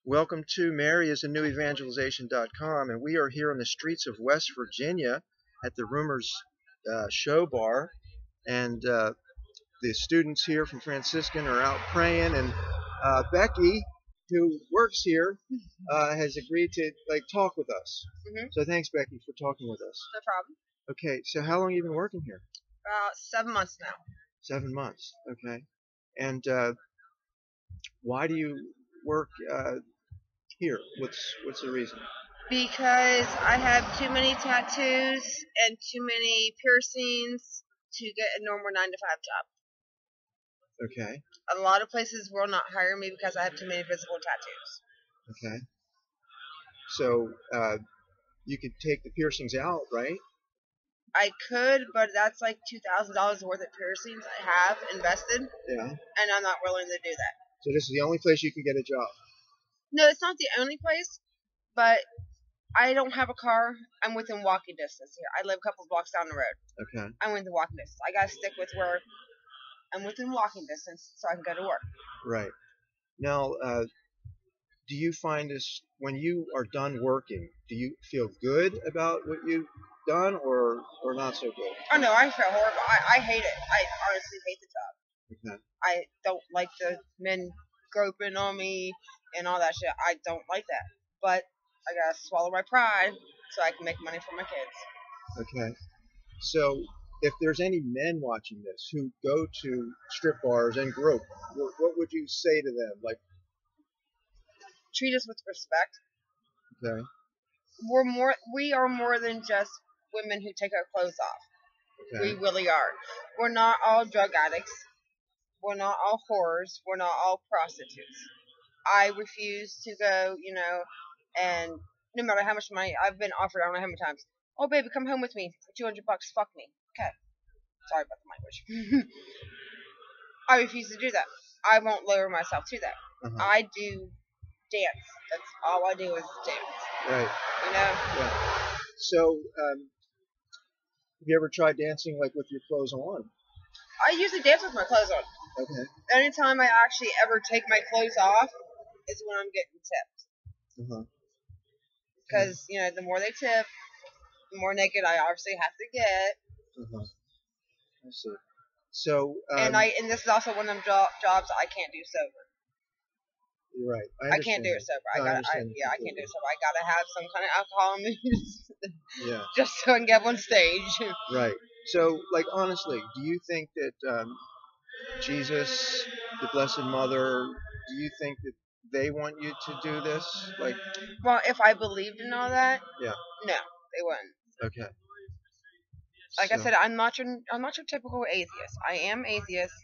Welcome to maryisanewevangelization.com, and we are here on the streets of West Virginia at the Rumors Show Bar, and the students here from Franciscan are out praying, and Becky, who works here, has agreed to talk with us. So thanks, Becky, for talking with us. No problem. Okay, so how long have you been working here? 7 months now. 7 months. Okay, and why do you work here? What's the reason? Because I have too many tattoos and too many piercings to get a normal 9 to 5 job. Okay. A lot of places will not hire me because I have too many physical tattoos. Okay. So you could take the piercings out, right? I could, but that's like $2,000 worth of piercings I have invested. Yeah. And I'm not willing to do that. So this is the only place you can get a job? No, it's not the only place, but I don't have a car. I'm within walking distance here. I live a couple blocks down the road. Okay. I'm within walking distance. I gotta stick with where I'm within walking distance so I can go to work. Right. Now, do you find this, when you are done working, do you feel good about what you've done or not so good? Oh no, I feel horrible. I hate it. I honestly hate the job. Okay. I don't like the men groping on me and all that shit. I don't like that. But I gotta swallow my pride so I can make money for my kids. Okay. So if there's any men watching this who go to strip bars and grope, what would you say to them? Like, treat us with respect. okay. We are more than just women who take our clothes off. Okay. We really are. We're not all drug addicts. We're not all whores. We're not all prostitutes. I refuse to go, and no matter how much money I've been offered, I don't know how many times. Oh, baby, come home with me for $200. Fuck me. Okay. Sorry about the language. I refuse to do that. I won't lower myself to that. I do dance. That's all I do is dance. Right. Yeah. So, have you ever tried dancing with your clothes on? I usually dance with my clothes on. Okay. Anytime I actually ever take my clothes off is when I'm getting tipped. Because, the more they tip, the more naked I obviously have to get. I see. So, and this is also one of them jobs I can't do sober. You're right. I can't do it sober. I can't do it sober. I gotta have some kind of alcohol in me. Yeah. Just so I can get up on stage. Right. So, honestly, do you think that Jesus, the Blessed Mother, do you think that they want you to do this? Well, if I believed in all that, yeah. No, they wouldn't. Okay. I said, I'm not your typical atheist. I am atheist,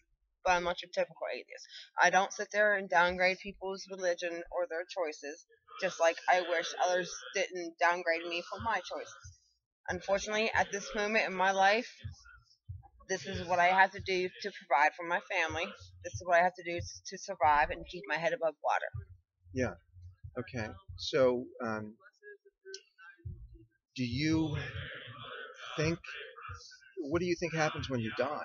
but I'm not your typical atheist. I don't sit there and downgrade people's religion or their choices, just like I wish others didn't downgrade me for my choices. Unfortunately, at this moment in my life, this is what I have to do to provide for my family. This is what I have to do to survive and keep my head above water. Yeah. Okay. So, what do you think happens when you die?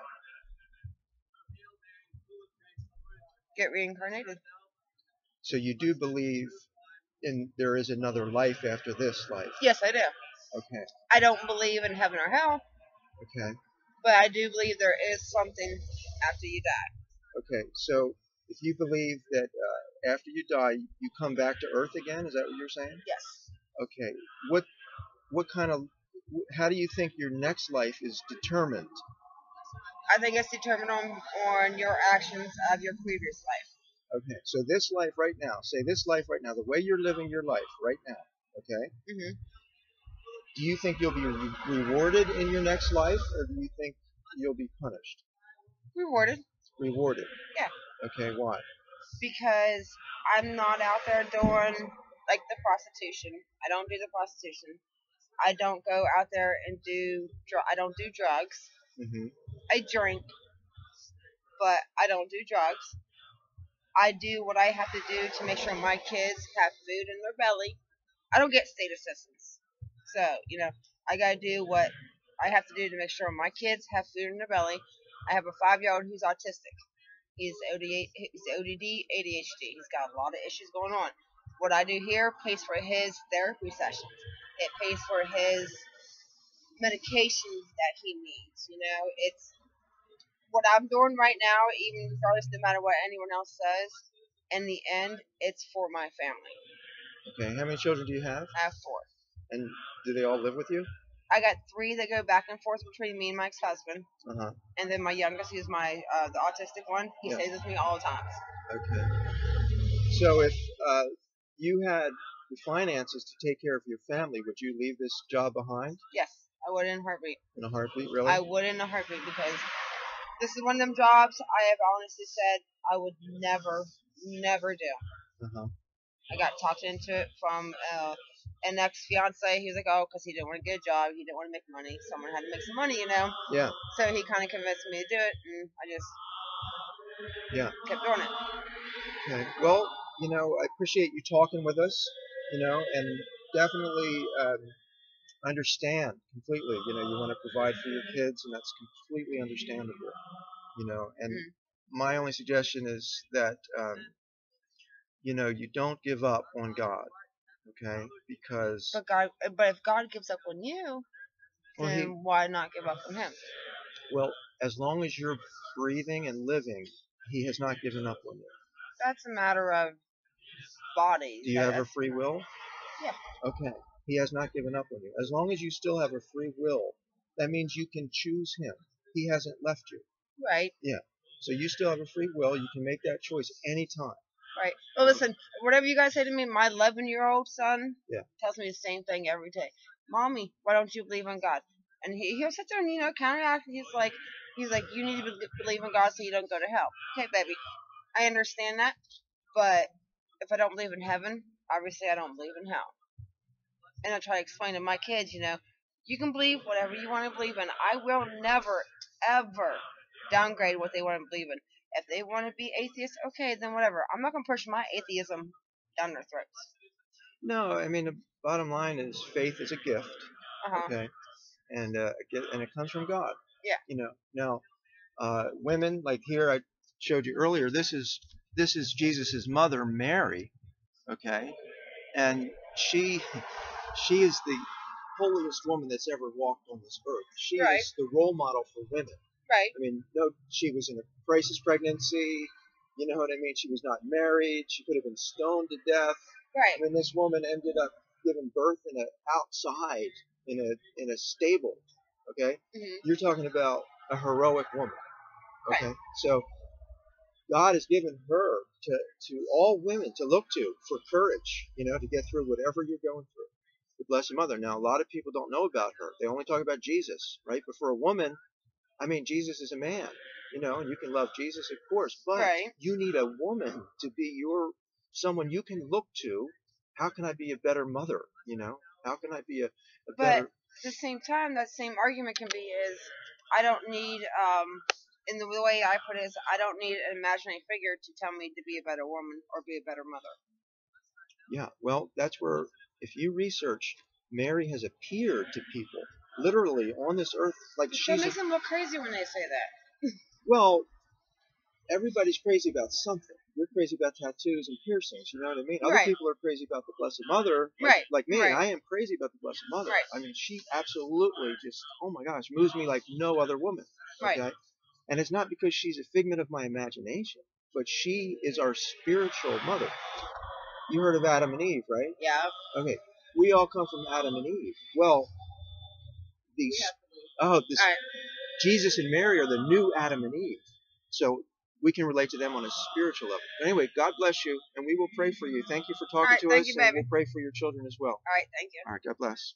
Get reincarnated. So you do believe there is another life after this life? Yes, I do. Okay. I don't believe in heaven or hell. Okay. But I do believe there is something after you die. Okay. So if you believe that after you die, you come back to Earth again, is that what you're saying? Yes. Okay. How do you think your next life is determined? I think it's determined on your actions of your previous life. Okay, so this life right now, the way you're living your life right now, okay? Do you think you'll be rewarded in your next life, or do you think you'll be punished? Rewarded. Rewarded? Yeah. Okay, why? Because I'm not out there doing, the prostitution. I don't do the prostitution. I don't go out there and I don't do drugs. I drink, but I don't do drugs. I do what I have to do to make sure my kids have food in their belly. I don't get state assistance. So, I gotta do what I have to do to make sure my kids have food in their belly. I have a 5-year-old who's autistic. He's ODD, ADHD. He's got a lot of issues going on. what I do here pays for his therapy sessions. It pays for his medications that he needs. It's what I'm doing right now, even regardless, no matter what anyone else says. In the end, it's for my family. Okay. How many children do you have? I have 4. And do they all live with you? I got 3 that go back and forth between me and my ex-husband. Uh-huh. And then my youngest, who's my the autistic one, he stays with me all the time. Okay. So if you had the finances to take care of your family, would you leave this job behind? Yes, I would in a heartbeat. In a heartbeat, really? I would in a heartbeat, because this is one of them jobs I have honestly said I would never do. Uh-huh. I got talked into it from an ex-fiance. He was like, oh, because he didn't want to get a job. He didn't want to make money. Someone had to make some money, Yeah. So he kind of convinced me to do it, and I just kept doing it. Okay. Well, I appreciate you talking with us, and definitely understand completely. You want to provide for your kids, and that's completely understandable. And my only suggestion is that you don't give up on God, okay? Because But if God gives up on you, then why not give up on Him? Well, as long as you're breathing and living, He has not given up on you. That's a matter of bodies. Do you have a free will? Yeah. Okay. He has not given up on you. As long as you still have a free will, that means you can choose Him. He hasn't left you. Right. Yeah. So you still have a free will. You can make that choice anytime. Right. Well, listen, whatever you guys say to me, my 11-year-old son tells me the same thing every day. Mommy, why don't you believe in God? And he'll sit there and, counteract. He's like, you need to believe in God so you don't go to hell. Okay, baby. I understand that. But if I don't believe in heaven, obviously I don't believe in hell. And I try to explain to my kids, you can believe whatever you want to believe in. I will never, ever downgrade what they want to believe in. If they want to be atheists, okay, then whatever. I'm not going to push my atheism down their throats. No, I mean, the bottom line is faith is a gift. Okay. And it comes from God. Yeah. Now, women, like here I showed you earlier, this is Jesus' mother, Mary. Okay. And she is the holiest woman that's ever walked on this earth. She is the role model for women. Right. I mean, she was in a crisis pregnancy. You know what I mean? She was not married. She could have been stoned to death. Right. I mean, this woman ended up giving birth outside in a stable. Okay. Mm-hmm. You're talking about a heroic woman. Okay. Right. So God has given her to all women to look to for courage, to get through whatever you're going through. The Blessed Mother. Now, a lot of people don't know about her. They only talk about Jesus, right? But for a woman, I mean, Jesus is a man, and you can love Jesus, of course, but you need a woman to be someone you can look to. How can I be a better mother? How can I be a better... But at the same time, that same argument can be is, I don't need, in the way I put it is, I don't need an imaginary figure to tell me to be a better woman or be a better mother. Yeah, well, that's where, if you research, Mary has appeared to people literally on this earth, like that makes them look crazy when they say that. Well, everybody's crazy about something. You're crazy about tattoos and piercings, you know what I mean? Other people are crazy about the Blessed Mother, like me. I am crazy about the Blessed Mother. I mean, she absolutely just, oh my gosh, moves me like no other woman. Okay? And it's not because she's a figment of my imagination, but she is our spiritual mother. You heard of Adam and Eve, right? Yeah. Okay. We all come from Adam and Eve. Well, Jesus and Mary are the new Adam and Eve. So we can relate to them on a spiritual level. But anyway, God bless you, and we will pray for you. Thank you for talking to us, and we'll pray for your children as well. All right, thank you. All right, God bless.